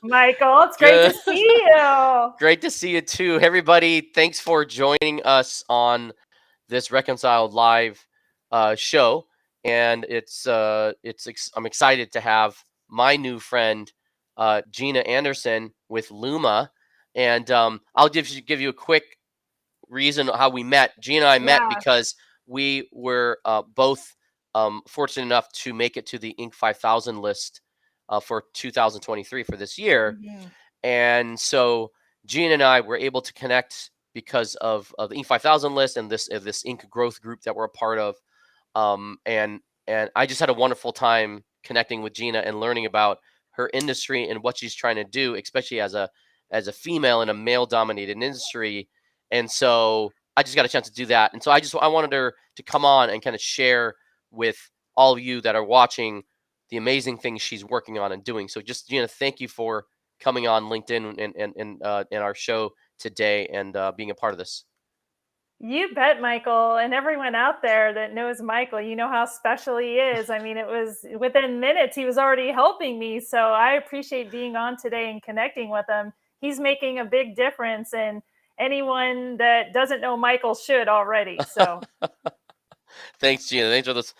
Michael, it's great to Good. see you. Great to see you too. Everybody, thanks for joining us on this Reconciled live show. And I'm excited to have my new friend Gina Anderson with Luma. And I'll give you a quick reason how we met. Gina and I met Yeah, because we were both fortunate enough to make it to the Inc. 5000 list for 2023 for this year. mhm. And so Gina and I were able to connect because of the Inc. 5000 list and this Inc. growth group that we're a part of. Um, and and I just had a wonderful time connecting with Gina and learning about her industry and what she's trying to do, especially as a female in a male dominated industry. And so I just got a chance to do that. And so I wanted her to come on and kind of share with all of you that are watching the amazing things she's working on and doing. So just Gina, thank you for coming on LinkedIn and in our show today and being a part of this. You bet, Michael, and everyone out there that knows Michael, you know how special he is. I mean, it was within minutes, he was already helping me. So I appreciate being on today and connecting with him. He's making a big difference, and anyone that doesn't know Michael should already. So, Thanks, Gina. Thanks for those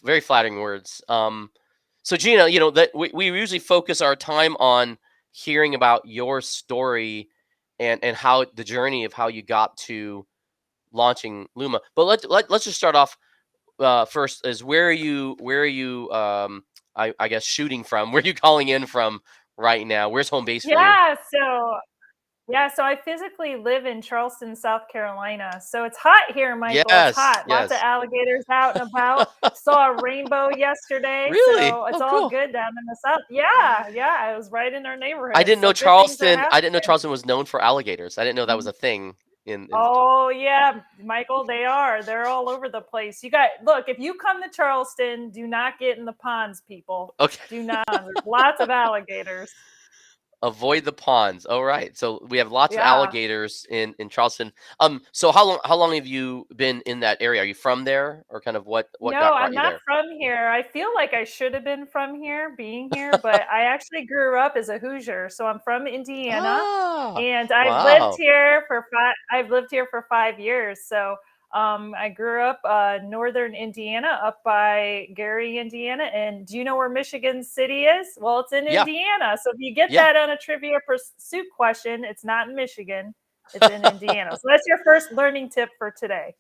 very flattering words. So Gina, that we usually focus our time on hearing about your story and how the journey of how you got to launching Luma. But let's just start off first. Is where are you I guess shooting from? Where are you calling in from right now? Where's home base for you? yeah, so so I physically live in Charleston, South Carolina. So it's hot here, Michael. It's Yes, hot. Lots of yes. alligators out and about. Saw a rainbow yesterday, Really? so it's Oh, all cool. good down in the south. Yeah, yeah, it was right in our I neighborhood. didn't know So good things are Charleston. I didn't know happening. Charleston was known for alligators. I didn't know that was Mhm. a thing in. Oh yeah, Michael, they are. They're all over the place. Look, if you come to Charleston, do not get in the ponds, people. Okay. Do not. There's lots of alligators. Avoid the ponds. All right. So we have lots of Yeah. alligators in Charleston. So how long have you been in that area? Are you from there, or kind of what No, got brought I'm you not there? from here. I feel like I should have been from here, being here, but I actually grew up as a Hoosier. So I'm from Indiana, Ah, and wow. I've lived here for 5 years. So I grew up northern Indiana, up by Gary, Indiana. And do you know where Michigan City is? Well, it's in Yeah, Indiana. So if you get yeah. that on a trivia pursuit question, it's not in Michigan. It's in Indiana. So that's your first learning tip for today.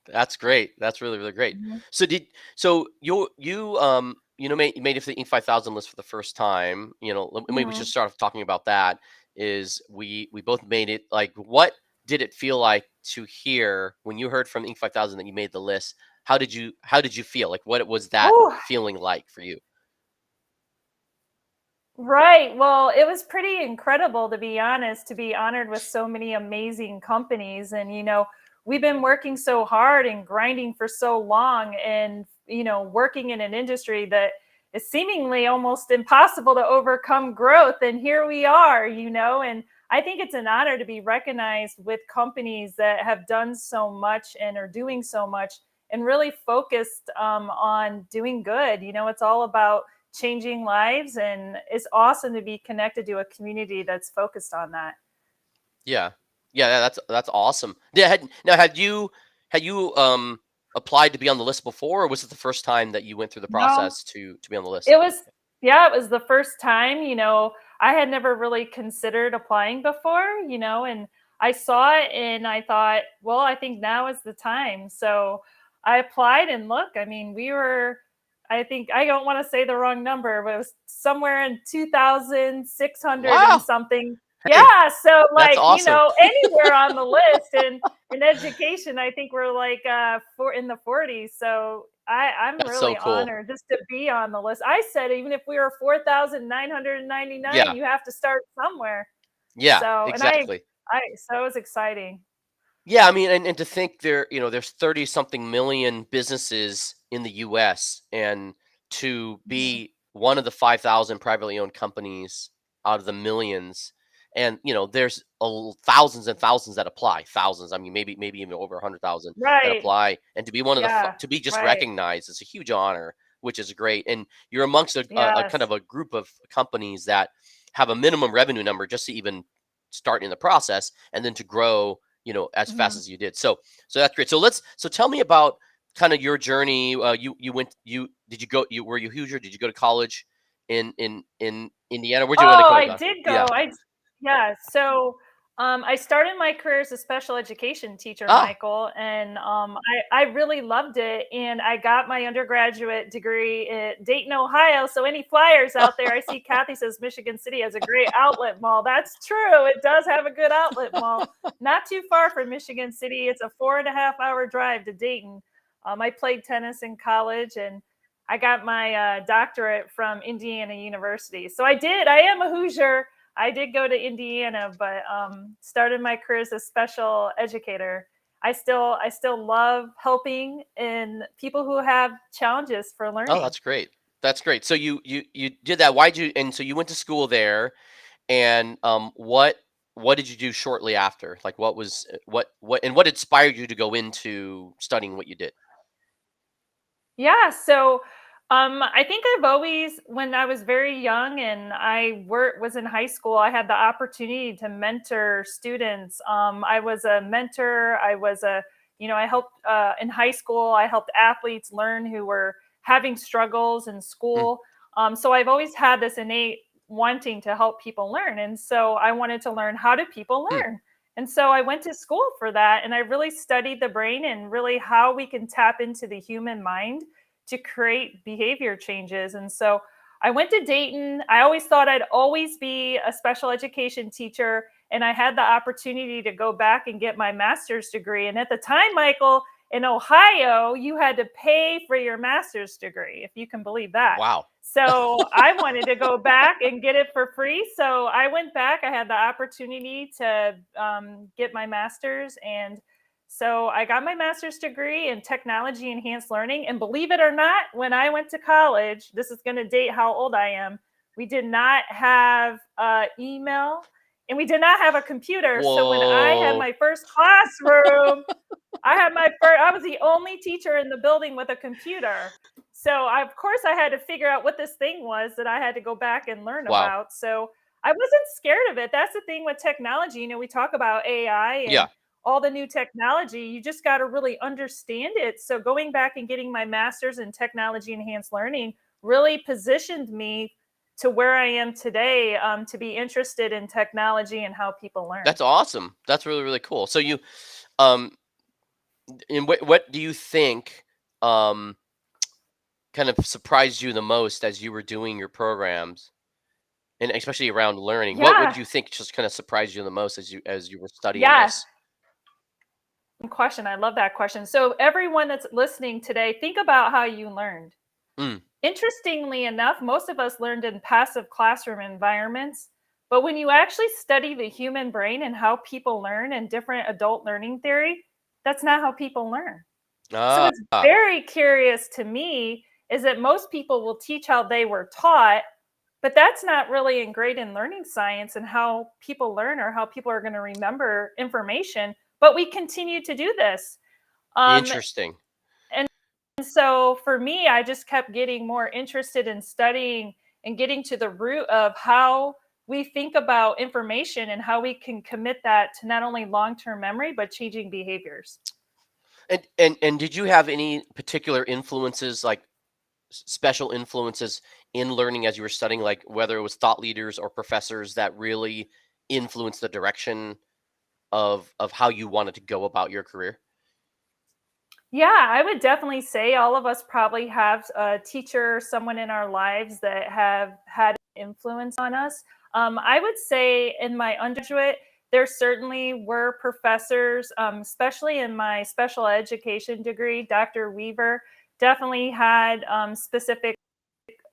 That's great. That's really really great. Mhm. So made it to the Inc. 5000 list for the first time. Maybe we should Mhm. start off talking about that. Is we both made it. Like, what did it feel like to hear when you heard from Inc. 5000 that you made the list? How did you feel? Like, what was that Whew. feeling like for you? Right. Well, it was pretty incredible, to be honest, to be honored with so many amazing companies. And, we've been working so hard and grinding for so long and, working in an industry that is seemingly almost impossible to overcome growth. And here we are, and I think it's an honor to be recognized with companies that have done so much and are doing so much and really focused on doing good. It's all about changing lives, and it's awesome to be connected to a community that's focused on that. Yeah, yeah. That's awesome. Yeah. Had you applied to be on the list before, or was it the first time that you went through the No, process to be on the list? it was yeah, it was the first time. I had never really considered applying before, and I saw it and I thought, well, I think now is the time. So I applied, and look, I mean, I think I don't want to say the wrong number, but it was somewhere in 2,600 and Wow. something. Hey, Yeah, so that's like, awesome. anywhere on the list. And in education, I think we're like in the 40s. So I'm That's so really cool. honored just to be on the list. I said even if we were 4,999, Yeah. you have to start somewhere. Yeah, So and exactly. I so it was exciting. Yeah, I mean, and to think there's 30 something million businesses in the US, and to Mhm. be one of the 5,000 privately owned companies out of the millions. And there's thousands and thousands that apply. Thousands. I mean, maybe even over 100,000 that Right. apply. And to be one of Yeah. to be just Right. recognized is a huge honor. which is great. And you're amongst a kind Yes. of a group of companies that have a minimum revenue number just to even start in the process, and then to grow, as fast Mhm. as you did. So that's great. So tell me about kind of your journey. You went, did you go, were you Hoosier? Did you go to college in Indiana? Where'd you go to Oh, college? I did Yeah. go. Yeah. So, I started my career as a special education teacher, Ah, Michael, and I really loved it. And I got my undergraduate degree at Dayton, Ohio. So, any flyers out there, I see Kathy says Michigan City has a great outlet mall. That's true. It does have a good outlet mall. Not too far from Michigan City. It's a 4.5 hour drive to Dayton. I played tennis in college, and I got my doctorate from Indiana University. So I am a Hoosier. I did go to Indiana, but started my career as a special educator. I still love helping in people who have challenges for oh, learning. that's great. That's great. So you did that. Why'd you? And so you went to school there, and what did you do shortly after? Like, what was what inspired you to go into studying what you did? Yeah, so I think I've always, when I was very young and was in high school, I had the opportunity to mentor students. I was a mentor. I helped in high school. I helped athletes learn who were having struggles in Mm, school. So I've always had this innate wanting to help people learn, and so I wanted to learn, how do people mm. learn? And so I went to school for that, and I really studied the brain and really how we can tap into the human mind to create behavior changes. And so I went to Dayton. I always thought I'd always be a special education teacher. And I had the opportunity to go back and get my master's degree. And at the time, Michael, in Ohio, you had to pay for your master's degree, if you can believe that. Wow. So I wanted to go back and get it for free. So I went back. I had the opportunity to get my master's, and so I got my master's degree in technology enhanced learning. And believe it or not, when I went to college, this is going to date how old I am, we did not have email, and we did not have a computer. So when I had Whoa. my first classroom, I was the only teacher in the building with a computer. So of course I had to figure out what this thing was that I had to go back and learn Wow. about. So I wasn't scared of it. That's the thing with technology. We talk about AI Yeah. and all the new technology. You just got to really understand it. So going back and getting my master's in technology enhanced learning really positioned me to where I am today, to be interested in technology and how people learn. That's awesome. That's really, really cool. So um, and what do you think, um, kind of surprised you the most as you were doing your programs, and especially around learning? What Yeah. do you think just kind of surprised you the most as you were studying Yeah. this? Question. I love that question. So, everyone that's listening today, think about how you learned. Mm, Interestingly enough, most of us learned in passive classroom environments. But when you actually study the human brain and how people learn and different adult learning theory, that's not how people learn. So, ah, it's very curious to me is that most people will teach how they were taught, but that's not really ingrained in learning science and how people learn or how people are going to remember information. But we continue to do this. Um, interesting. and so for me, I just kept getting more interested in studying and getting to the root of how we think about information and how we can commit that to not only long term memory, but changing behaviors. And did you have any particular influences, like special influences in learning as you were studying, like whether it was thought leaders or professors that really influenced the direction of how you wanted to go about your career? Yeah, I would definitely say all of us probably have a teacher, someone in our lives that have had influence on us. I would say in my undergraduate, there certainly were professors, especially in my special education degree. Dr. Weaver definitely had specific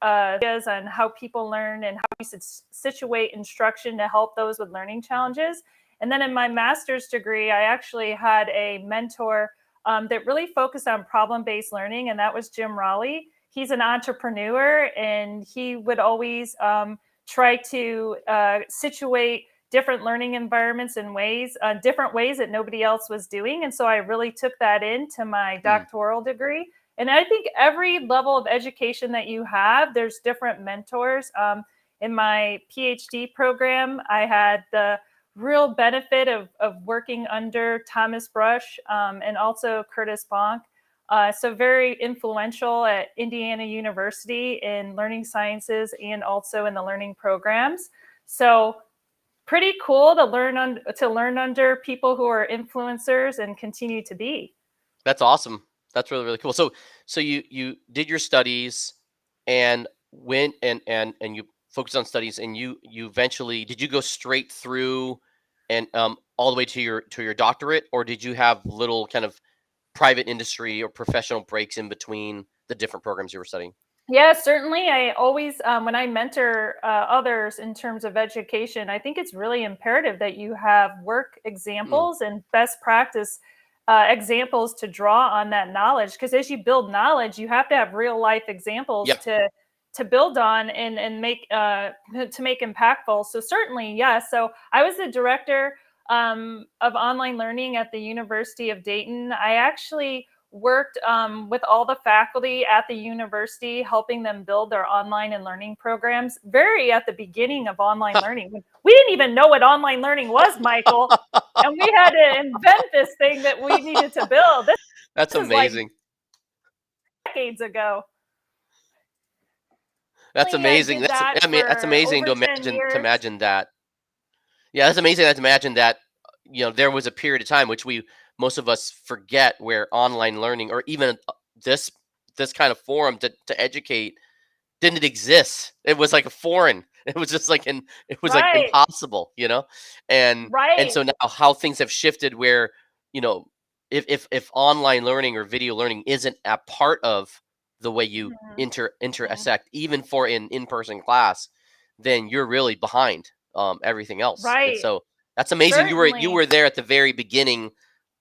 ideas on how people learn and how we situate instruction to help those with learning challenges. And then in my master's degree, I actually had a mentor that really focused on problem based learning, and that was Jim Raleigh. He's an entrepreneur, and he would always try to situate different learning environments in different ways that nobody else was doing. And so I really took that into my Mm, doctoral degree. And I think every level of education that you have, there's different mentors. In my PhD program, I had the real benefit of working under Thomas Brush and also Curtis Bonk. So very influential at Indiana University in learning sciences and also in the learning programs. So pretty cool to learn under people who are influencers and continue to be. That's awesome. That's really, really cool. So you did your studies and went and you focused on studies, and you eventually, did you go straight through and all the way to your doctorate, or did you have little kind of private industry or professional breaks in between the different programs you were studying? Yeah, certainly. I always, when I mentor others in terms of education, I think it's really imperative that you have work Mm, examples and best practice examples to draw on that knowledge. Because as you build knowledge, you have to have real life examples yeah. to build on and make to make impactful. So certainly, yes. So I was the director of online learning at the University of Dayton. I actually worked with all the faculty at the university, helping them build their online and learning programs very at the beginning of online learning. We didn't even know what online learning was, Michael. And we had to invent this thing that we needed to build. That's This is like amazing. decades ago. That's I amazing. did that I mean, that's for amazing over 10 to years. imagine that. Yeah, that's amazing to imagine that, there was a period of time which most of us forget, where online learning, or even this this kind of forum to educate, didn't exist. It was like a foreign. It was just like it was like Right, impossible. And right. so now how things have shifted, where, you know, if online learning or video learning isn't a part of the way you Mhm, mhm. intersect, even for an in-person class, then you're really behind everything else. And Right. so that's amazing. You Certainly. were there at the very beginning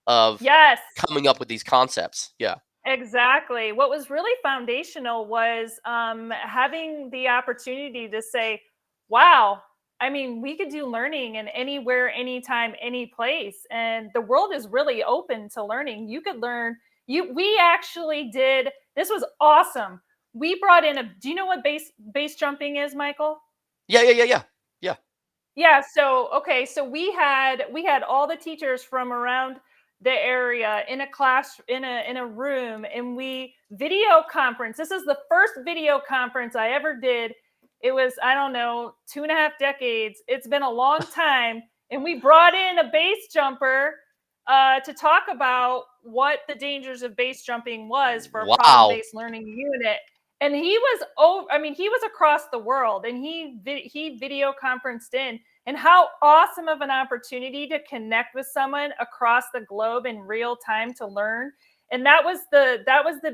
of Yes. coming up with these concepts. Yeah. Exactly. What was really foundational was having the opportunity to say, wow, I mean, we could do learning in anywhere, anytime, any place. And the world is really open to learning. You could learn. We actually did, this was awesome. We brought in do you know what base jumping is, Michael? Yeah, yeah, yeah, yeah. Yeah. Yeah, so okay, so we had all the teachers from around the area in a class in a room, and we video conference. This is the first video conference I ever did. It was, I don't know, 2.5 decades. It's been a long time. And we brought in a base jumper to talk about what the dangers of base jumping was for a Wow. problem-based learning unit. And he was, oh, I mean, he was across the world, and he video conferenced in. And how awesome of an opportunity to connect with someone across the globe in real time to learn. And that was the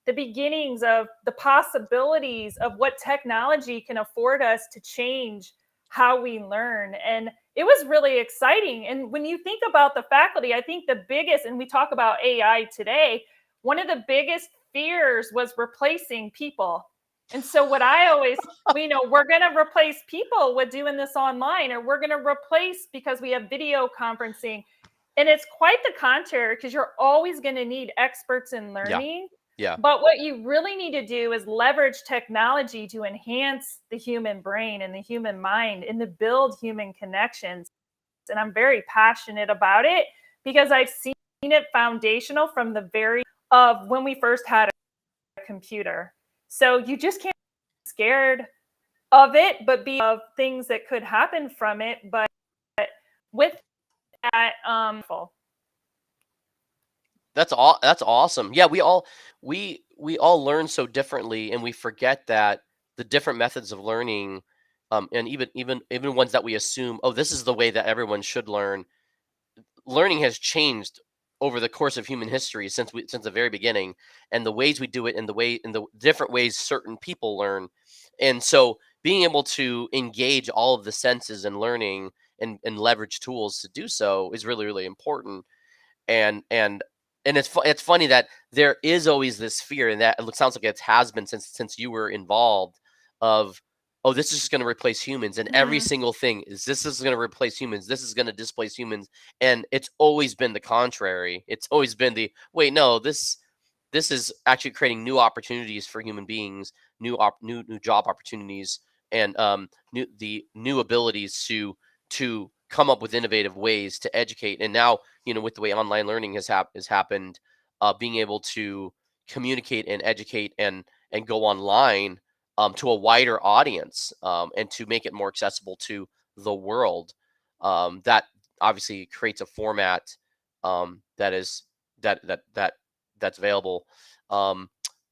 beginnings of the possibilities of what technology can afford us to change how we learn. And it was really exciting. And when you think about the faculty, I think the biggest, and we talk about AI today, one of the biggest fears was replacing people. And so what I always, we're going to replace people with doing this online, or we're going to replace because we have video conferencing. And it's quite the contrary, because you're always going to need experts in Yeah. learning. Yeah. But what you really need to do is leverage technology to enhance the human brain and the human mind and to build human connections. And I'm very passionate about it because I've seen it foundational from the very of when we first had a computer. So you just can't be scared of it, but be of things that could happen from it. But with that, That's awesome. Yeah, we all learn so differently, and we forget that the different methods of learning, and even ones that we assume, oh, this is the way that everyone should learn. Learning has changed over the course of human history since the very beginning, and the ways we do it, and the different ways certain people learn. And so being able to engage all of the senses in learning, and leverage tools to do so, is really, really important. And and and it's funny that there is always this fear, and that it sounds like it has been since you were involved, of, oh, this is just going to replace humans, and every mhm. single thing is, this is going to replace humans, this is going to displace humans. And it's always been the contrary. It's always been the, wait, no, this is actually creating new opportunities for human beings, new job opportunities, and new abilities to come up with innovative ways to educate. And now, with the way online learning has happened, being able to communicate and educate and go online, to a wider audience, and to make it more accessible to the world, that obviously creates a format, that is that's available. Um,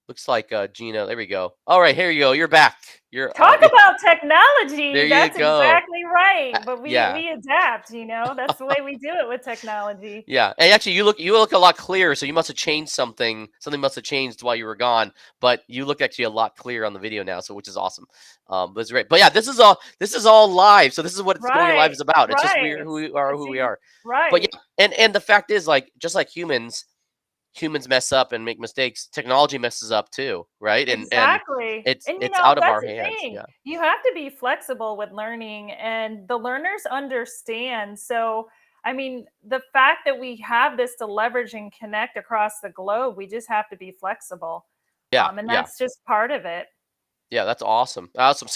Looks like Gina. There we go. All right, here you go. You're back. You're Talk about technology. there. You That's go. exactly right. But we Yeah. we adapt, That's the way we do it with technology. Yeah, and actually, you look a lot clearer. So you must have changed something. Something must have changed while you were gone. But you look actually a lot clearer on the video now, so which is awesome. But it's great. But yeah, this is all live. So this is what it's going live Right. is about. It's just Right. who we are, It's who we a, are. But right. yeah, and the fact is, like, just like humans mess up and make mistakes. Technology messes up too, right? And Exactly. it's And it's out of that's our the hands. thing. Yeah, You have to be flexible with learning, and the learners understand. So, I mean, the fact that we have this to leverage and connect across the globe, we just have to be flexible. yeah, And yeah. that's just part of it. Yeah, that's awesome. Awesome.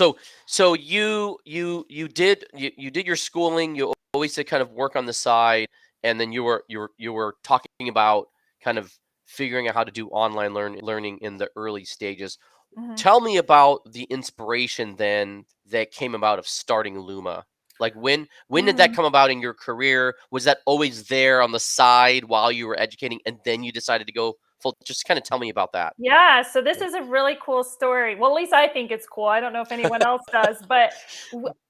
So you did your schooling. You always did kind of work on the side, and then you were talking about kind of figuring out how to do online learning in the early stages. Mhm. Tell me about the inspiration then that came about of starting Luma. Like, when did that Mm. come about in your career? Was that always there on the side while you were educating, and then you decided to go full? Just kind of tell me about that. Yeah, so this is a really cool story. Well, at least I think it's cool. I don't know if anyone else does, but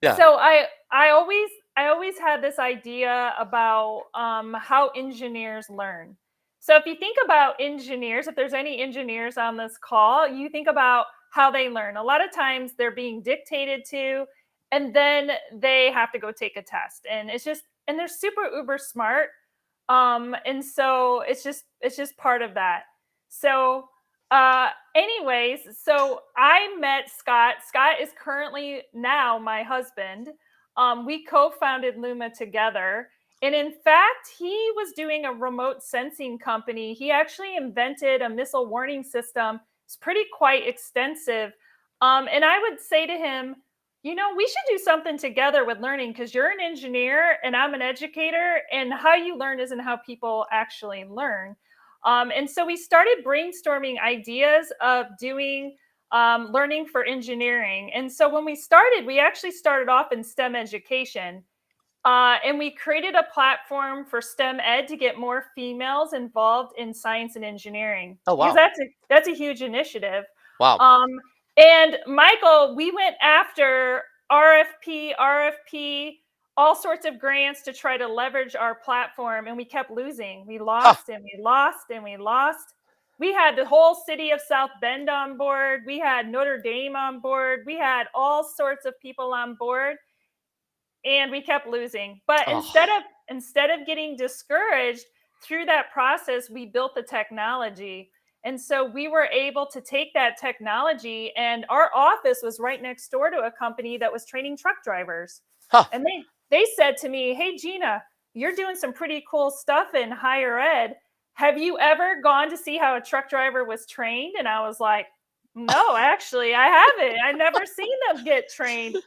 Yeah. so I always had this idea about how engineers learn. So if you think about engineers, if there's any engineers on this call, you think about how they learn. A lot of times they're being dictated to, and then they have to go take a test, and they're super uber smart, and so it's just part of that. So anyways, so I met Scott. Scott is currently now my husband. We co-founded Luma together, and in fact he was doing a remote sensing company. He actually invented a missile warning system. It's pretty quite extensive. And I would say to him, we should do something together with learning, because you're an engineer and I'm an educator, and how you learn isn't how people actually learn. And so we started brainstorming ideas of doing learning for engineering. And so when we actually started off in STEM education. And we created a platform for STEM ed to get more females involved in science and engineering, Oh, because wow. that's a huge initiative. Wow. Um, and Michael, we went after RFP, all sorts of grants to try to leverage our platform, and we kept losing. We Huh. lost and we lost and we lost. We had the whole city of South Bend on board. We had Notre Dame on board. We had all sorts of people on board, and we kept losing. But instead Oh. of instead of getting discouraged through that process, we built the technology. And so we were able to take that technology, and our office was right next door to a company that was training truck drivers. Huh. And they said to me, "Hey Gina, you're doing some pretty cool stuff in higher ed. Have you ever gone to see how a truck driver was trained?" And I was like, "No, actually, I haven't. I've never seen them get trained."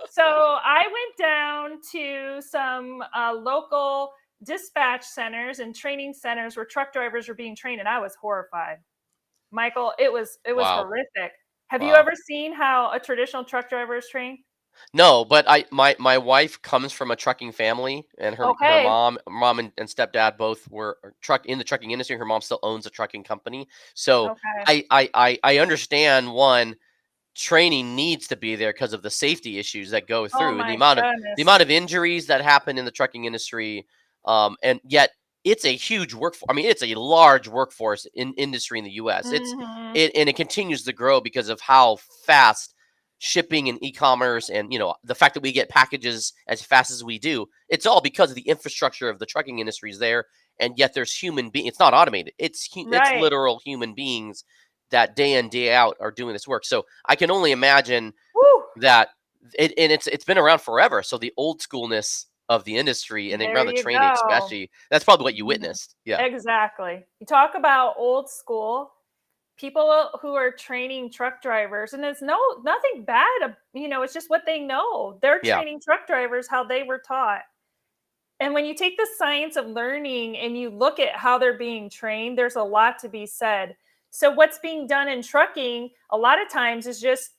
So I went down to some local dispatch centers and training centers where truck drivers were being trained, and I was horrified. Michael, it was Wow. horrific. Have you Wow. ever seen how a traditional truck driver is trained? No, but my wife comes from a trucking family, and her Okay. mom and stepdad both were truck in the trucking industry. Her mom still owns a trucking company. So Okay. I understand, one, training needs to be there because of the safety issues that go Oh through, and the my amount of the goodness. amount of injuries that happen in the trucking industry. And yet it's a huge workforce. I mean, it's a large workforce in industry in the US. Hmm. And it continues to grow because of how fast shipping and e-commerce, and the fact that we get packages as fast as we do. It's all because of the infrastructure of the trucking industry is there. And yet there's human being. It's not automated. It's Right. literal human beings that day in day out are doing this work. So I can only imagine Woo. that it's been around forever. So the old schoolness of the industry and There around the you training, go. especially, that's probably what you Mhm. witnessed. Yeah. Exactly. You talk about old school. people who are training truck drivers, and it's nothing bad, it's just what they know. They're Yeah. training truck drivers how they were taught. And when you take the science of learning and you look at how they're being trained, there's a lot to be said. So what's being done in trucking a lot of times is just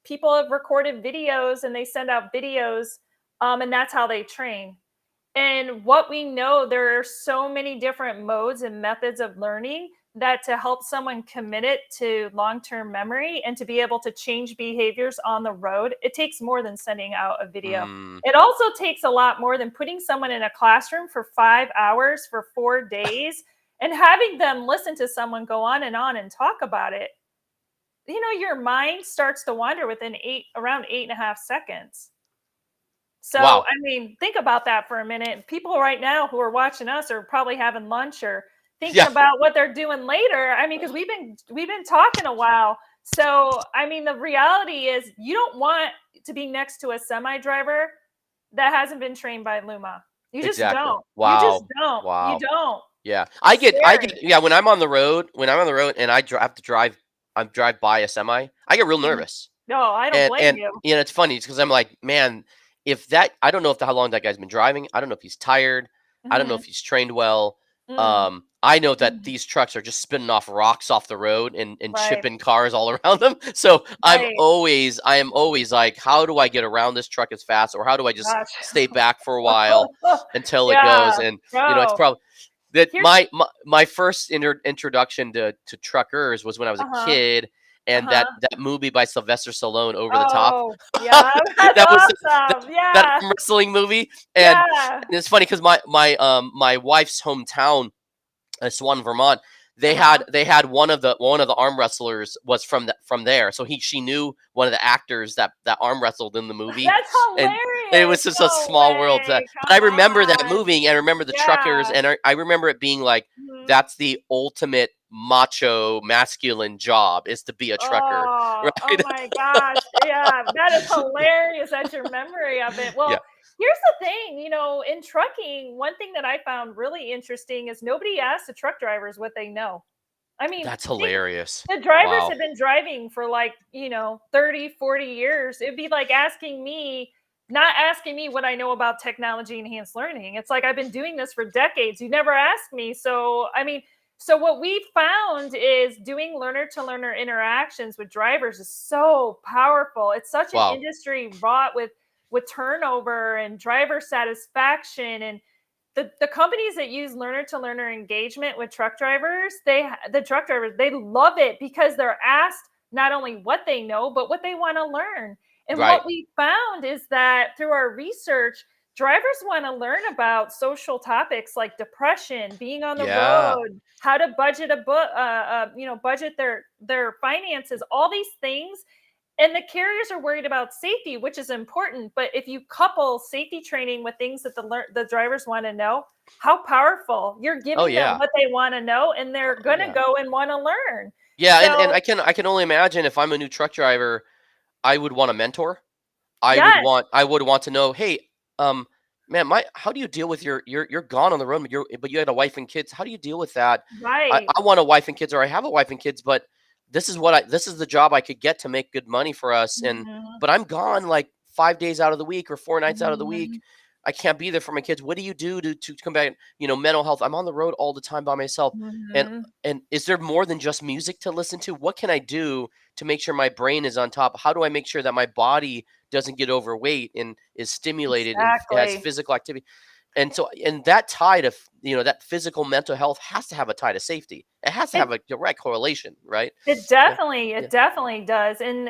people have recorded videos and they send out videos, and that's how they train. And what we know, there are so many different modes and methods of learning that to help someone commit it to long-term memory and to be able to change behaviors on the road, it takes more than sending out a video. Mm. It also takes a lot more than putting someone in a classroom for 5 hours for 4 days and having them listen to someone go on and talk about it. Your mind starts to wander within around 8.5 seconds. So, Wow. I mean, think about that for a minute. People right now who are watching us are probably having lunch or thinking Yeah. about what they're doing later. I mean, because we've been talking a while. So, I mean, the reality is you don't want to be next to a semi driver that hasn't been trained by Luma. You just Exactly. don't. You just Wow. don't. You Wow. don't. Yeah. It's I get, scary. yeah, when I'm on the road, and have to drive by a semi, I get real Mhm. nervous. No, I don't blame And you. it's funny because I'm like, man, I don't know how long that guy's been driving. I don't know if he's tired. I don't know if Mhm. he's trained well. Mm. I know that Mhm. these trucks are just spinning off rocks off the road and Right. chipping cars all around them. So Right. I am always like, how do I get around this truck as fast, or how do I just Gosh. stay back for a while until it goes? Yeah. And it's No. probably that Here's my first introduction to truckers was when I was a uh-huh. kid, and Uh-huh. that movie by Sylvester Stallone, Over the Top. Oh, yeah, that's That was that, awesome. that Yeah, arm wrestling movie, yeah. and it's funny because my wife's hometown, Swan, Vermont, Uh-huh. they had one of the arm wrestlers was from there, so she knew one of the actors that arm wrestled in the movie, That's and it was hilarious. just a No small world. way. But I Come remember that on. movie, and I remember the truckers, Yeah. and I remember it being like Mhm. that's the ultimate macho masculine job is to be a trucker, Oh right? my gosh. Yeah, that is hilarious. That's your memory of it. Yeah, Well, here's the thing, in trucking, one thing that I found really interesting is nobody asks the truck drivers what they know. I mean, that's think hilarious. the drivers Wow. have been driving for like, 30, 40 years. It'd be like not asking me what I know about technology enhanced learning. It's like I've been doing this for decades. You never asked me. So, I mean, so what we found is doing learner to learner interactions with drivers is so powerful. It's such an Wow. industry wrought with turnover and driver satisfaction, and the companies that use learner to learner engagement with truck drivers, the truck drivers, they love it because they're asked not only what they know but what they want to learn. And Right. what we found is that through our research, drivers want to learn about social topics like depression, being on the Yeah. road, how to budget a book, budget their finances, all these things. And the carriers are worried about safety, which is important. But if you couple safety training with things that the drivers want to know, how powerful. You're Oh giving them yeah. what they want to know, and they're Oh going to yeah. go and want to learn. Yeah, and So, I can only imagine if I'm a new truck driver, I would want a mentor. yes, I would want to know, hey, um, man, how do you deal with you're gone on the road, but you had a wife and kids. How do you deal with that? right. I want a wife and kids, or I have a wife and kids, but this is the job I could get to make good money for us, and Mhm, but I'm gone like 5 days out of the week or 4 nights out of the week. mhm, I can't be there for my kids. What do you do to combat, mental health? I'm on the road all the time by myself. And mhm. is there more than just music to listen to? What can I do to make sure my brain is on top? How do I make sure that my body doesn't get overweight and is stimulated and has Exactly. physical activity? And so, and that tie to, that physical mental health has to have a tie to safety. It has to It have a direct correlation, right? It Yeah. definitely, Yeah. it definitely does. And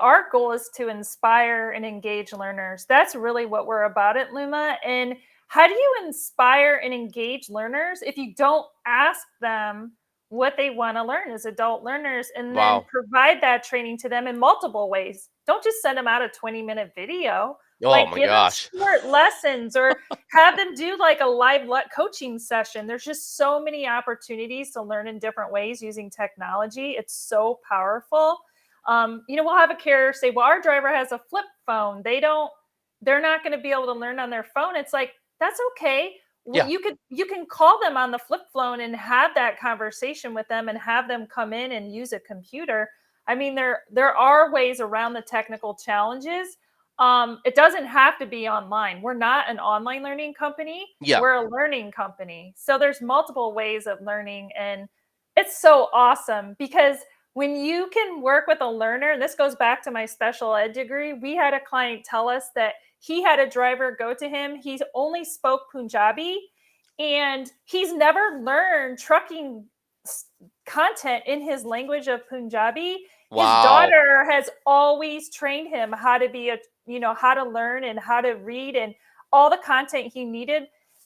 our goal is to inspire and engage learners. That's really what we're about at Luma. And how do you inspire and engage learners if you don't ask them what they want to learn as adult learners and then Wow. provide that training to them in multiple ways? Don't just send them out a 20-minute video. Oh Like my give them gosh. short lessons or have them do like a live coaching session. There's just so many opportunities to learn in different ways using technology. It's so powerful. We'll have a carrier say, well, our driver has a flip phone. They're not going to be able to learn on their phone. It's like, that's okay. Yeah. You can call them on the flip phone and have that conversation with them and have them come in and use a computer. I mean, there are ways around the technical challenges. It doesn't have to be online. We're not an online learning company. Yeah. We're a learning company. So there's multiple ways of learning, and it's so awesome because when you can work with a learner, and this goes back to my special ed degree, we had a client tell us that he had a driver go to him. He only spoke Punjabi and he's never learned trucking content in his language of Punjabi. His Wow. daughter has always trained him how to be how to learn and how to read and all the content he needed.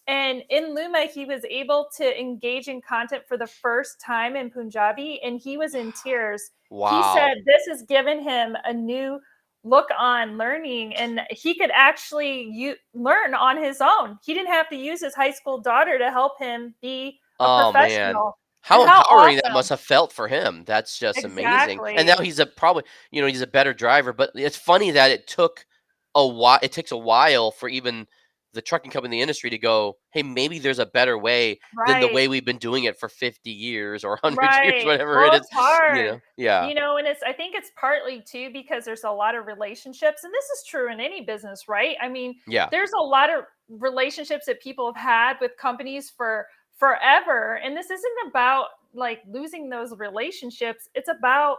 And in Luma, he was able to engage in content for the first time in Punjabi, and he was in tears. He Wow. said this has given him a new look on learning, and he could actually learn on his own. He didn't have to use his high school daughter to help him be a Oh man. professional. And How how empowering that must awesome. have felt for him. That's just amazing. And now Exactly. he's a probably, he's a better driver, but it's funny that it takes a while for even the trucking company in the industry to go, "Hey, maybe there's a better way than the Right. way we've been doing it for 50 years or 100 years, Right. whatever it Well, is." it's hard. Yeah. And I think it's partly too because there's a lot of relationships, and this is true in any business, right? I mean, Yeah. there's a lot of relationships that people have had with companies for forever, and this isn't about like losing those relationships. It's about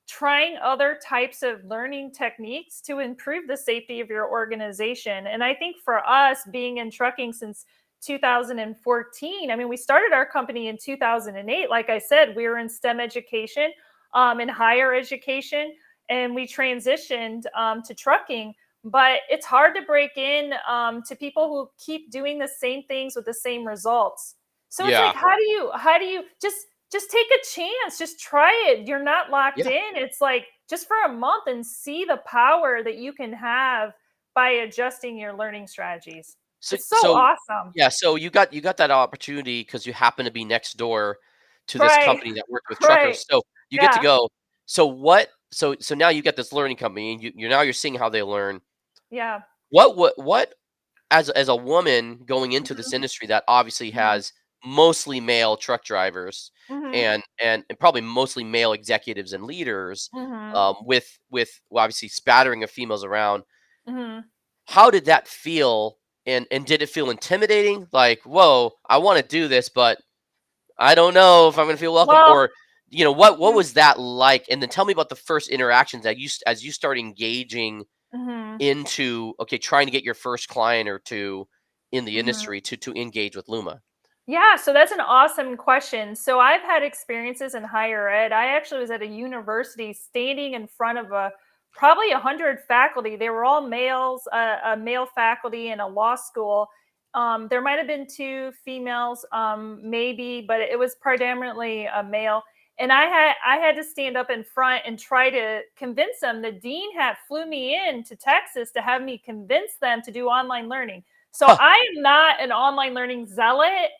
trying other types of learning techniques to improve the safety of your organization. And I think for us being in trucking since 2014, I mean, we started our company in 2008. Like I said, we were in STEM education, in higher education, and we transitioned to trucking. But it's hard to break in to people who keep doing the same things with the same results. So it's like, Yeah. how do you just take a chance, just try it. You're not locked Yeah. in. It's like just for a month and see the power that you can have by adjusting your learning strategies. So It's so so awesome. yeah, so you got that opportunity because you happen to be next door to this Right. company that worked with Right. truckers. So you get to Yeah. go. So now you get this learning company and you're seeing how they learn. Yeah. What as a woman going into this Mhm. industry that obviously Mhm. has mostly male truck drivers Mhm. and probably mostly male executives and leaders, Mhm. with well, obviously spattering of females around. Mhm. How did that feel? And did it feel intimidating? Like, whoa, I want to do this, but I don't know if I'm going to feel welcome. Well, Or, what mhm. was that like? And then tell me about the first interactions that as you start engaging Mhm. into, okay, trying to get your first client or two in the Mhm. industry to engage with Luma. Yeah, so that's an awesome question. So I've had experiences in higher ed. I actually was at a university standing in front of probably 100 faculty. They were all males, a male faculty in a law school. There might have been two females, maybe, but it was predominantly a male. And I had to stand up in front and try to convince them. The dean had flew me in to Texas to have me convince them to do online learning. So Huh. I am not an online learning zealot.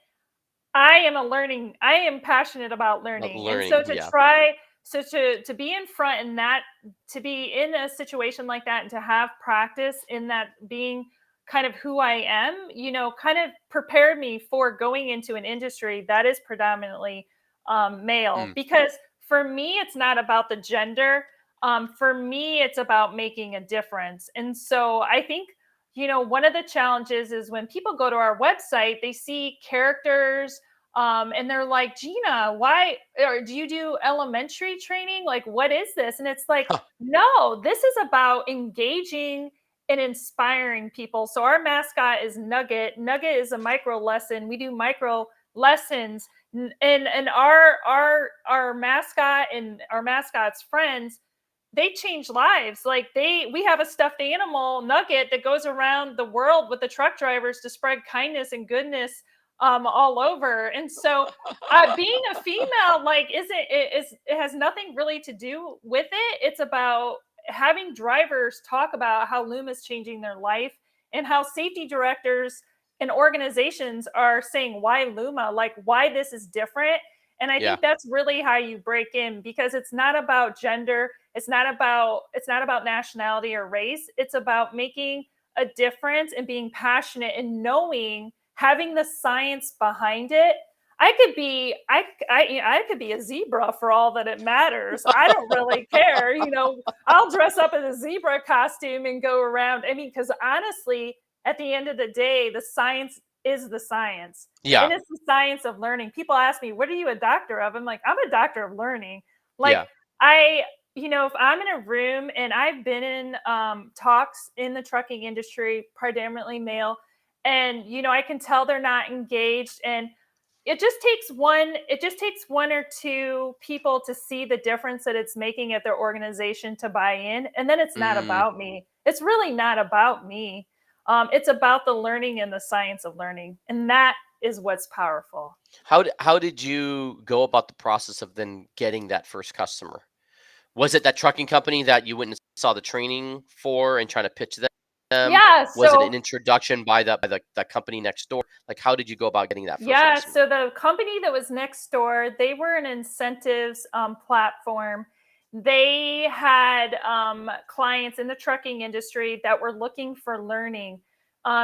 I am passionate about About learning. And learning. so Yeah. to be in front and that to be in a situation like that and to have practice in that being kind of who I am, kind of prepared me for going into an industry that is predominantly male. Mm, Because for me, it's not about the gender. For me, it's about making a difference. And so I think one of the challenges is when people go to our website, they see characters, and they're like, Gina, why, or do you do elementary training? Like, what is this? And it's like, huh. no, this is about engaging and inspiring people. So our mascot is Nugget. Nugget is a micro lesson. We do micro lessons. And our mascot and our mascot's friends, they change lives. Like we have a stuffed animal Nugget that goes around the world with the truck drivers to spread kindness and goodness all over. And so being a female, like, it has nothing really to do with it. It's about having drivers talk about how Loom is changing their life and how safety directors and organizations are saying why Luma, like why this is different. And I Yeah. think that's really how you break in, because it's not about gender, it's not about nationality or race. It's about making a difference and being passionate and knowing having the science behind it. I could be a zebra for all that it matters. I don't really care. I'll dress up in a zebra costume and go around. I mean, because honestly, at the end of the day, the science is the science. Yeah. And it's the science of learning. People ask me, what are you a doctor of? I'm like, I'm a doctor of learning. Like, Yeah. I, if I'm in a room, and I've been in talks in the trucking industry, predominantly male, and, I can tell they're not engaged. And it just takes one or two people to see the difference that it's making at their organization to buy in. And then it's not Mm. about me. It's really not about me. It's about the learning and the science of learning. And that is what's powerful. How did you go about the process of then getting that first customer? Was it that trucking company that you went and saw the training for and trying to pitch them? Yeah. Was it So an introduction by the company next door? Like, how did you go about getting that first Yeah, customer? so the company that was next door, they were an incentives platform. They had clients in the trucking industry that were looking for learning.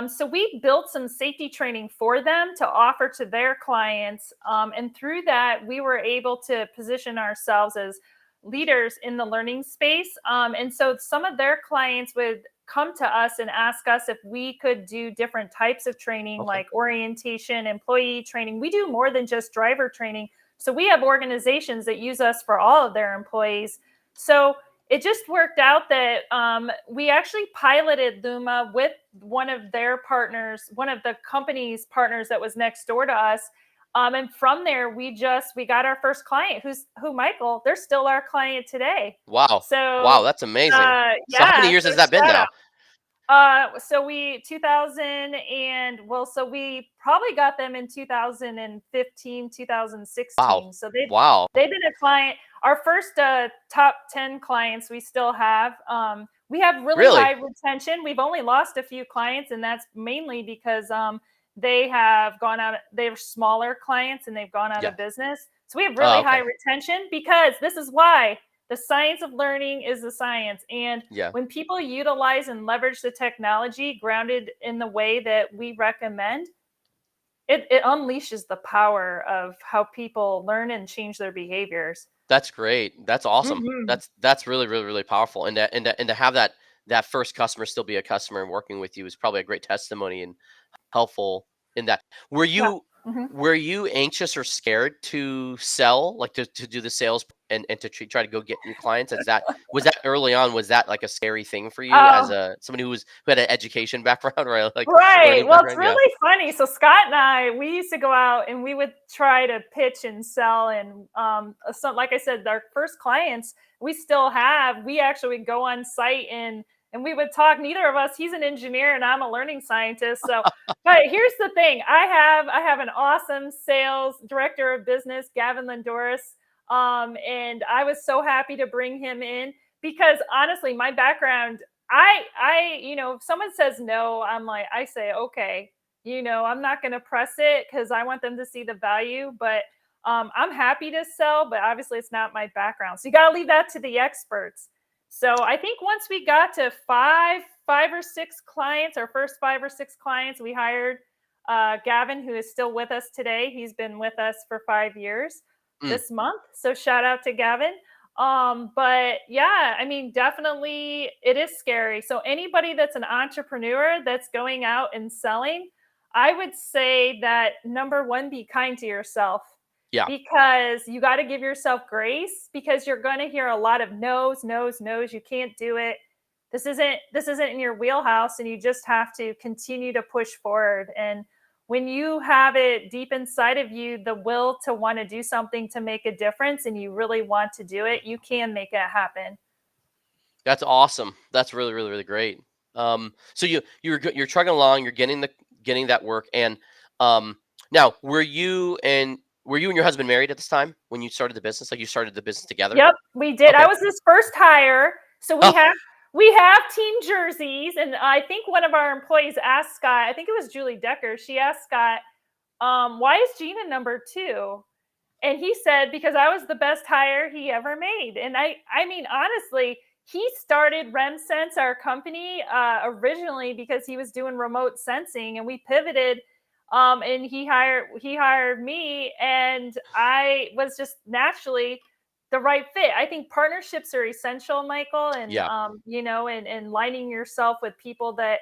So we built some safety training for them to offer to their clients. And through that, we were able to position ourselves as leaders in the learning space. And so some of their clients would come to us and ask us if we could do different types of training, Okay. like orientation, employee training. We do more than just driver training. So we have organizations that use us for all of their employees. So it just worked out that we actually piloted Luma with one of their partners, one of the company's partners that was next door to us. And from there, we got our first client, who Michael. They're still our client today. Wow. Wow, So that's amazing. So how many yeah, years so has that been shout out. now? So we 2000 and well, so we probably got them in 2015, Wow. 2016. So Wow. they've been a client. Our first top 10 clients we still have. We have really Really? high retention. We've only lost a few clients, and that's mainly because they have gone out. They're smaller clients and they've gone out Yeah. of business. So we have Oh, really high okay. retention because this is why the science of learning is the science. And Yeah. when people utilize and leverage the technology grounded in the way that we recommend, it unleashes the power of how people learn and change their behaviors. That's great. That's awesome. Hmm. That's really, really, really powerful. And to have that first customer still be a customer and working with you is probably a great testimony and helpful in that. Were Yeah. you Hmm. were you anxious or scared to sell, like to do the sales and to try to go get new clients? Was that early on? Was that like a scary thing for you as Oh, a somebody who had an education background or like right. learning Well, it's background? Yeah. really funny. So Scott and I, we used to go out and we would try to pitch and sell. And so, like I said, our first clients we still have. We actually would go on site and we would talk. Neither of us. He's an engineer and I'm a learning scientist. So, but here's the thing: I have an awesome sales director of business, Gavin Lindoris, and I was so happy to bring him in because honestly, my background if someone says no, I say, okay, I'm not going to press it because I want them to see the value, but I'm happy to sell, but obviously it's not my background. So you got to leave that to the experts. So I think once we got to five or six clients, our first 5 or 6 clients, we hired Gavin, who is still with us today. He's been with us for 5 years Mm, this month. So shout out to Gavin. But yeah, I mean, definitely it is scary. So anybody that's an entrepreneur that's going out and selling, I would say that number one, be kind to yourself yeah. because you got to give yourself grace because you're going to hear a lot of no's, no's, no's. You can't do it. This isn't in your wheelhouse, and you just have to continue to push forward. And when you have it deep inside of you, the will to want to do something to make a difference, and you really want to do it, you can make it happen. That's awesome. That's really, really, really great. So you're trucking along, you're getting that work, and um, now were you and your husband married at this time when you started the business? Like you started the business together? Yep, we did. I Okay. was his first hire. So we Oh, have we have team jerseys, and I think one of our employees asked Scott, I think it was Julie Decker, she asked Scott, why is Gina number 2? And he said, because I was the best hire he ever made. And I mean, honestly, he started RemSense, our company, originally because he was doing remote sensing, and we pivoted And he hired me, and I was just naturally the right fit. I think partnerships are essential, Michael, and Yeah. and lining yourself with people that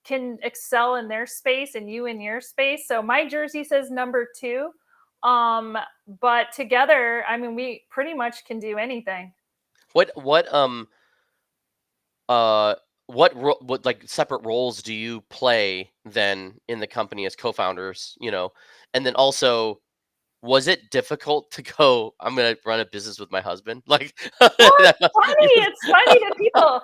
can excel in their space and you in your space. So my jersey says number two. Um, but together, I mean, we pretty much can do anything. What uh what like separate roles do you play then in the company as co-founders, and then also, was it difficult to go, I'm gonna run a business with my husband, like Well, it's funny that people,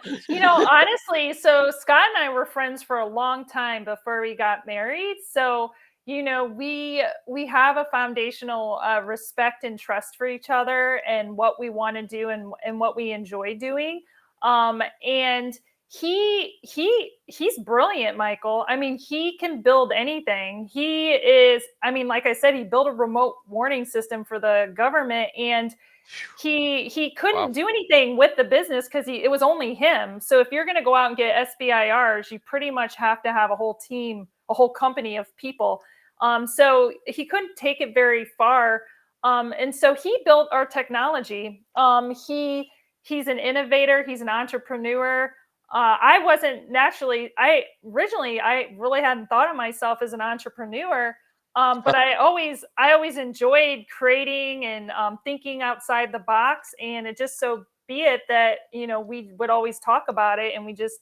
honestly, so Scott and I were friends for a long time before we got married. So, we have a foundational respect and trust for each other and what we want to do and what we enjoy doing. And he's brilliant, Michael. I mean, he can build anything. I mean, like I said, he built a remote warning system for the government, and he couldn't wow. do anything with the business because it was only him. So if you're going to go out and get SBIRs, you pretty much have to have a whole team, a whole company of people. So he couldn't take it very far. And so he built our technology. He's an innovator. He's an entrepreneur. I wasn't naturally. I really hadn't thought of myself as an entrepreneur. But I always enjoyed creating and thinking outside the box, and it just so be it that we would always talk about it, and we just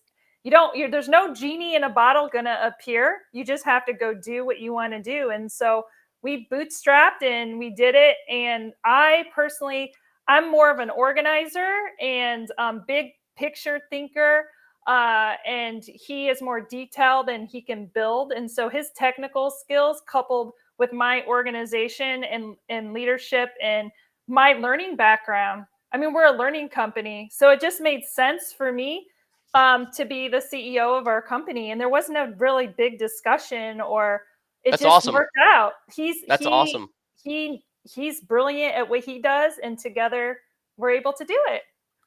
there's no genie in a bottle gonna appear. You just have to go do what you want to do, and so we bootstrapped and we did it. And I personally, I'm more of an organizer and big picture thinker, and he is more detailed and he can build. And so his technical skills coupled with my organization and leadership and my learning background. I mean, we're a learning company, so it just made sense for me to be the CEO of our company. And there wasn't a really big discussion, or it That's just awesome. worked out. That's awesome. He's brilliant at what he does, and together we're able to do it.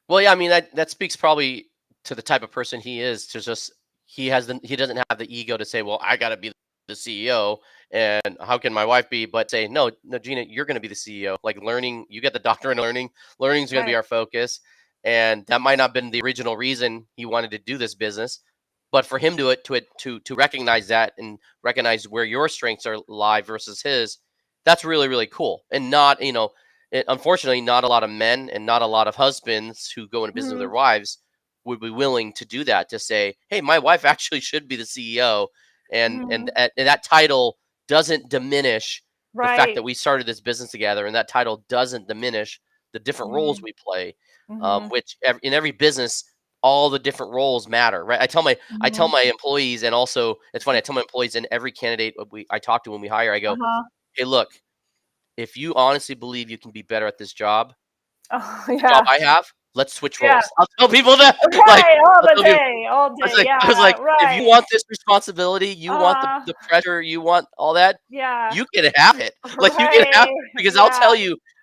Well, yeah, I mean, that speaks probably to the type of person he is. To just he doesn't have the ego to say, well, I got to be the CEO, and how can my wife be? But say, no, no, Gina, you're going to be the CEO. Like learning, you get the doctorate in learning. Learning is going to be Right. our focus, and that might not have been the original reason he wanted to do this business, but for him to recognize that and recognize where your strengths are lie versus his, that's really really cool. And not, unfortunately, not a lot of men and not a lot of husbands who go into business with their Mhm. wives would be willing to do that, to say, hey, my wife actually should be the CEO. And Mhm. that title doesn't diminish the fact Right. that we started this business together, and that title doesn't diminish the different roles Mhm. we play, Mhm. which in every business, all the different roles matter, right? I tell Mhm. my employees, and also it's funny, I tell my employees and every candidate I talk to when we hire, I go, Uh-huh. hey, look, if you honestly believe you can be better at this job, Oh, the job yeah. I have, let's switch Yeah. roles. I'll tell people that, like, Right. All I'll the tell people, day. All I was day. like, Yeah. I was like, if you Right. want this responsibility, you want Uh, the pressure, you want all that, yeah. you can have it. Like, you can have Right. it, because Yeah.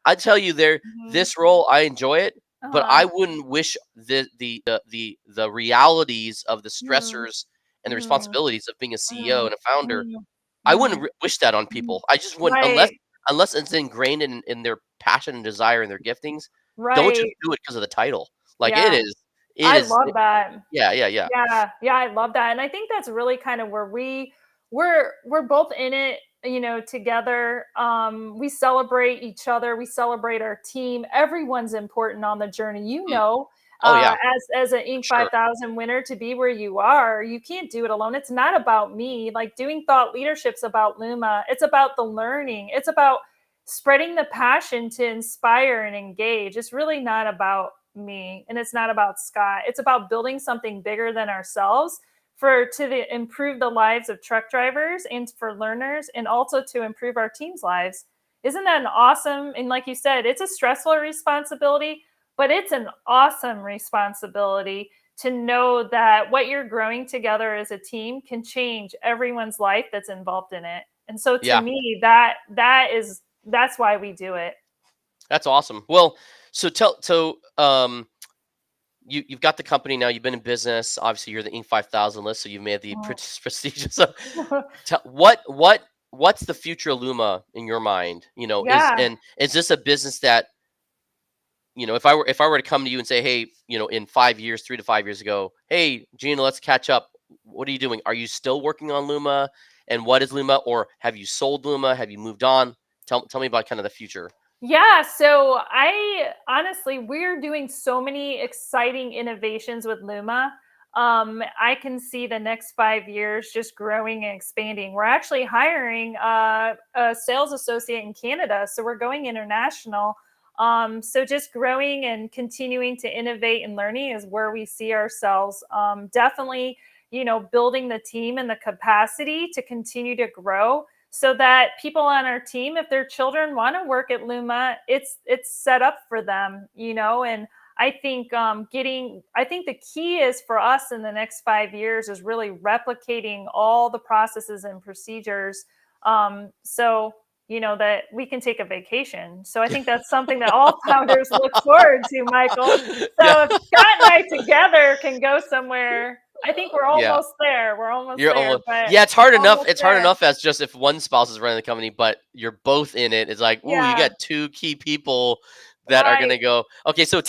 I tell you, Mhm. this role, I enjoy it, but Uh-huh. I wouldn't wish the realities of the Mhm. stressors and the Mhm. responsibilities of being a CEO Mhm. and a founder. Mhm. I wouldn't Mhm. wish that on Mhm. people. I just wouldn't, unless Right. it's ingrained in their passion and desire and their giftings. Don't just Right. do it because of the title. Like, Yeah. it I is, love that. yeah, yeah, yeah. Yeah, yeah, I love that. And I think that's really kind of where we're both in it, together. We celebrate each other, we celebrate our team. Everyone's important on the journey. Mm. Oh yeah, As an for Inc. sure. 5000 winner, to be where you are, you can't do it alone. It's not about me. Like doing thought leadership's about Luma. It's about the learning. It's about spreading the passion to inspire and engage. It's really not about me, and it's not about Scott. It's about building something bigger than ourselves improve the lives of truck drivers and for learners, and also to improve our team's lives. Isn't that an awesome? And like you said, it's a stressful responsibility, but it's an awesome responsibility to know that what you're growing together as a team can change everyone's life that's involved in it. And so to Yeah, me, that's why we do it. that's awesome. Well, you've got the company now. You've been in business. Obviously, you're the Inc. 5000 list, so you've made the prestigious. So, tell, what's the future of Luma in your mind? Yeah. Is this a business that, if I were to come to you and say, hey, in 5 years, 3 to 5 years ago, hey, Gina, let's catch up. What are you doing? Are you still working on Luma? And what is Luma? Or have you sold Luma? Have you moved on? Tell me about kind of the future. Yeah, so I honestly, we're doing so many exciting innovations with Luma. I can see the next 5 years just growing and expanding. We're actually hiring a sales associate in Canada, so we're going international. So just growing and continuing to innovate and learning is where we see ourselves. Definitely, building the team and the capacity to continue to grow so that people on our team, if their children want to work at Luma, it's set up for them, and I think I think the key is for us in the next 5 years is really replicating all the processes and procedures, so that we can take a vacation. So I think that's something that all founders look forward to, Michael. Yeah. So if Scott and I together can go somewhere, I think we're Yeah. almost there. We're almost You're there, almost, but yeah, it's hard enough. almost It's hard there. enough as just if one spouse is running the company, but you're both in it. It's like, ooh, you Yeah, got two key people that are right. gonna go. Okay, so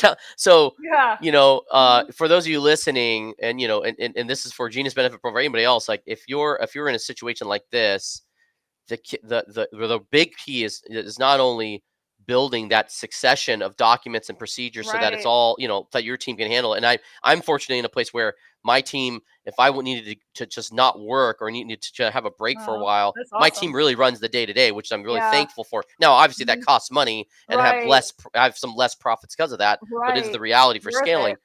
Yeah. Mhm. for those of you listening, and and this is for Genius benefit for anybody else. Like if you're in a situation like this, the big key is not only building that succession of documents and procedures so that it's Right. all that your team can handle. And I'm fortunately in a place where my team, if I needed to just not work or needed to have a break for a Oh, while, that's my team awesome. really runs the day to day, which I'm really Yeah. thankful for. Now obviously that Mhm. costs money, and Right. I have some less profits because of that, but it's Right. the reality for Worth scaling. it.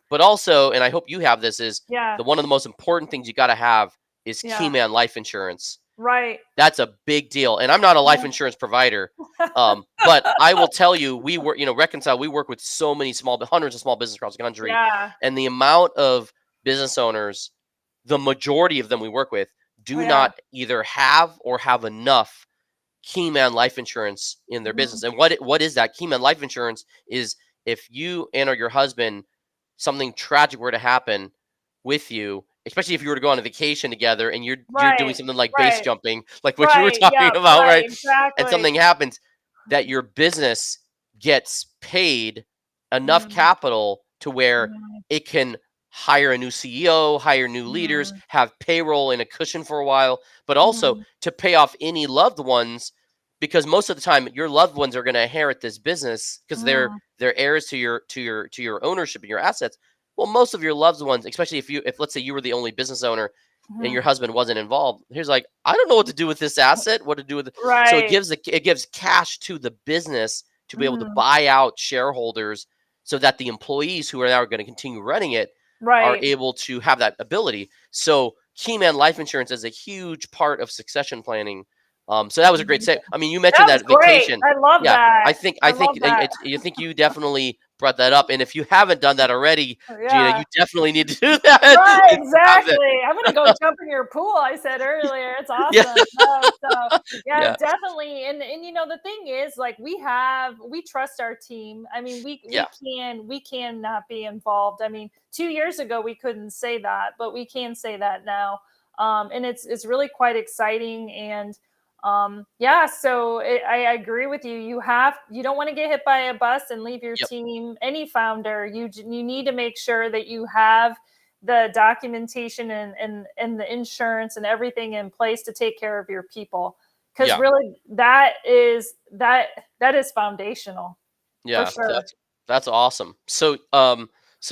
But also, and I hope you have this, is Yeah. the one of the most important things you got to have is key Yeah. man life insurance. Right. That's a big deal. And I'm not a life Yeah. insurance provider, but I will tell you, we work, Reconcile. We work with so many hundreds of small businesses across the country, Yeah. and the amount of business owners, the majority of them we work with, Oh, do yeah. not either have or have enough key man life insurance in their Mhm. business. And what is that? Key man life insurance is if you and or your husband, something tragic were to happen with you, especially if you were to go on a vacation together and you're doing Right. something like base Right. jumping, like what you were Right. talking Yeah. about, Right. right? And Exactly. something happens, that your business gets paid enough Mm. capital to where Mhm. it can hire a new CEO, hire new leaders, Mhm. have payroll in a cushion for a while, but also Mhm. to pay off any loved ones, because most of the time your loved ones are going to inherit this business because Mhm. they're heirs to your ownership and your assets. Well, most of your loved ones, especially if let's say you were the only business owner and Mhm. your husband wasn't involved, here's like, I don't know what to do with this asset, what to do with it. So Right. it gives cash to the business to be able to Mhm. buy out shareholders so that the employees who are now going to continue running it are Right. able to have that ability. So Keyman Life Insurance is a huge part of succession planning. So that was a great Amazing. say. I mean, you That mentioned was that great. vacation. I love Yeah, that. I I think love that. you think you definitely brought that up. And if you haven't done that already, Gina, you Yeah. definitely need to do that. Right, If you haven't. exactly. I'm gonna go jump in your pool, I said earlier. It's Yeah, awesome. No, so yeah, yeah, definitely. And the thing is, like, we trust our team. I mean, yeah, we can not be involved. I mean, 2 years ago we couldn't say that, but we can say that now. And it's really quite exciting. And yeah, so I agree with you. You don't want to get hit by a bus and leave your yep, team. Any founder, you need to make sure that you have the documentation and the insurance and everything in place to take care of your people, because yeah. really that is foundational for Yeah, sure. that's awesome. So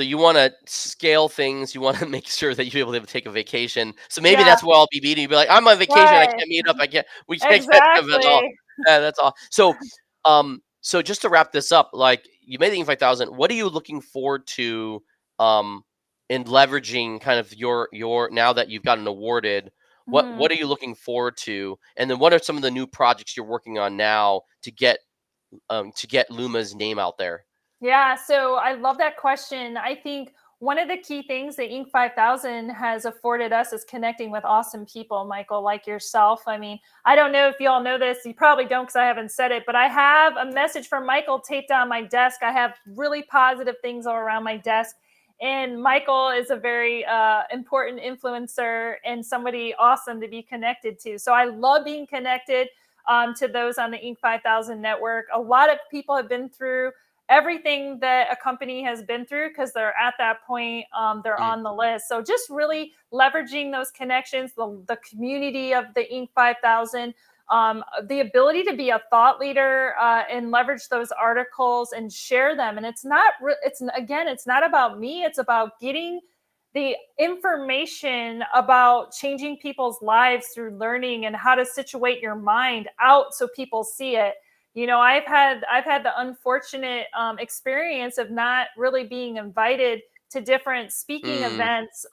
you want to scale things. You want to make sure that you're able to take a vacation. So maybe Yeah, that's where I'll be meeting. You'd be like, I'm on vacation. I right. can't meet up. I can't. We can't catch up at all. Exactly. Yeah, that's all. So just to wrap this up, like you made the Inc. 5000. What are you looking forward to, um, in leveraging kind of your now that you've gotten awarded? What Mhm. are you looking forward to? And then what are some of the new projects you're working on now to get Luma's name out there? Yeah, so I love that question. I think one of the key things that Inc. 5000 has afforded us is connecting with awesome people, Michael, like yourself. I mean, I don't know if you all know this. You probably don't because I haven't said it, but I have a message from Michael taped on my desk. I have really positive things all around my desk. And Michael is a very important influencer and somebody awesome to be connected to. So I love being connected to those on the Inc. 5000 network. A lot of people have been through everything that a company has been through because they're at that point, they're Mm, on the list. So just really leveraging those connections, the community of the Inc. 5000, the ability to be a thought leader and leverage those articles and share them. And it's not, it's not about me. It's about getting the information about changing people's lives through learning and how to situate your mind out so people see it. I've had the unfortunate experience of not really being invited to different speaking mm, events,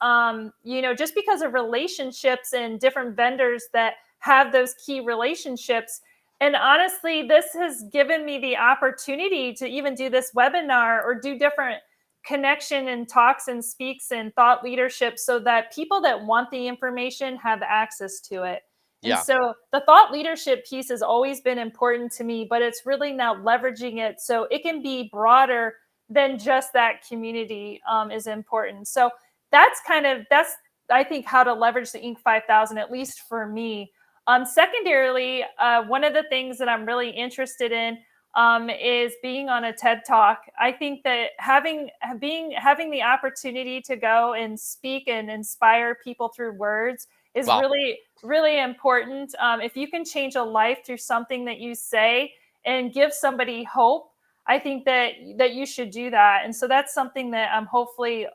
just because of relationships and different vendors that have those key relationships. And honestly, this has given me the opportunity to even do this webinar or do different connection and talks and speaks and thought leadership so that people that want the information have access to it. And yeah. so the thought leadership piece has always been important to me, but it's really now leveraging it so it can be broader than just that community is important. So that's I think how to leverage the Inc. 5000, at least for me. Secondarily, one of the things that I'm really interested in is being on a TED Talk. I think that having the opportunity to go and speak and inspire people through words is Wow. really really important. If you can change a life through something that you say and give somebody hope, I think that you should do that. And so that's something that I'm hopefully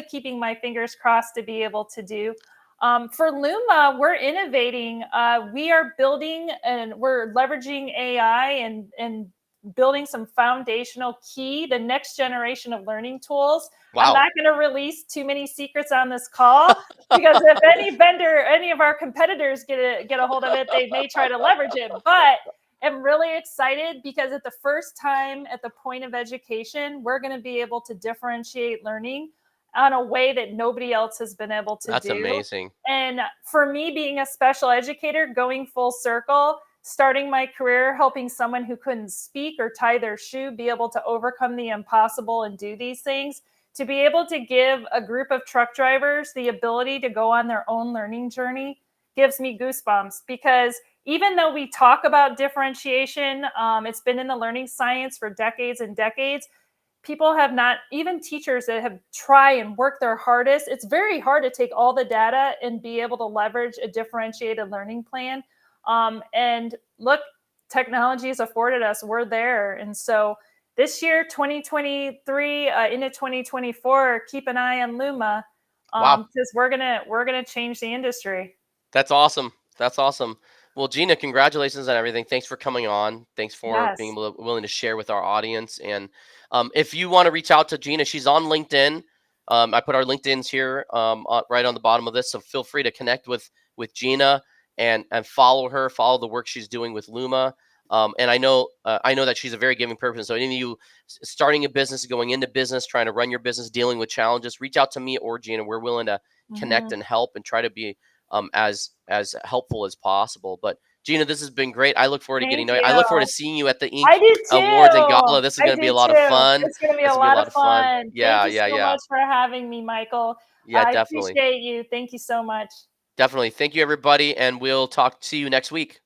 keeping my fingers crossed to be able to do. For Luma, we're innovating. We are building and we're leveraging AI and building some foundational the next generation of learning tools. I'm Wow. not going to release too many secrets on this call because if any of our competitors get a hold of it, they may try to leverage it. But I'm really excited because at the first time at the point of education, we're going to be able to differentiate learning on a way that nobody else has been able to That's do. amazing. And for me, being a special educator, going full circle, starting my career helping someone who couldn't speak or tie their shoe be able to overcome the impossible and do these things, to be able to give a group of truck drivers the ability to go on their own learning journey gives me goosebumps. Because even though we talk about differentiation, it's been in the learning science for decades and decades. People have not, even teachers that have tried and worked their hardest, it's very hard to take all the data and be able to leverage a differentiated learning plan. And look, technology has afforded us, we're there. And so this year, 2023 into 2024, keep an eye on Luma, Wow. because we're gonna change the industry. That's awesome. That's awesome. Well, Gina, congratulations on everything. Thanks for coming on. Thanks for being Yes. willing to share with our audience. And if you want to reach out to Gina, she's on LinkedIn. I put our LinkedIn's here right on the bottom of this, so feel free to connect with Gina and follow her, follow the work she's doing with Luma. And I know that she's a very giving person. So any of you starting a business, going into business, trying to run your business, dealing with challenges, reach out to me or Gina. We're willing to connect Mhm. and help and try to be as helpful as possible. But Gina, this has been great. I look forward to getting Thank to know you. I look forward to you. seeing you at the Inc. I do Awards and too. Gala. This is I going to be do a lot of too. fun. It's going to be This a will be a lot of lot of fun. fun. Thank Yeah, you yeah, so yeah, much for having me, Michael. yeah. I Definitely, appreciate you. Thank you so much. definitely. Thank you, everybody, and we'll talk to you next week.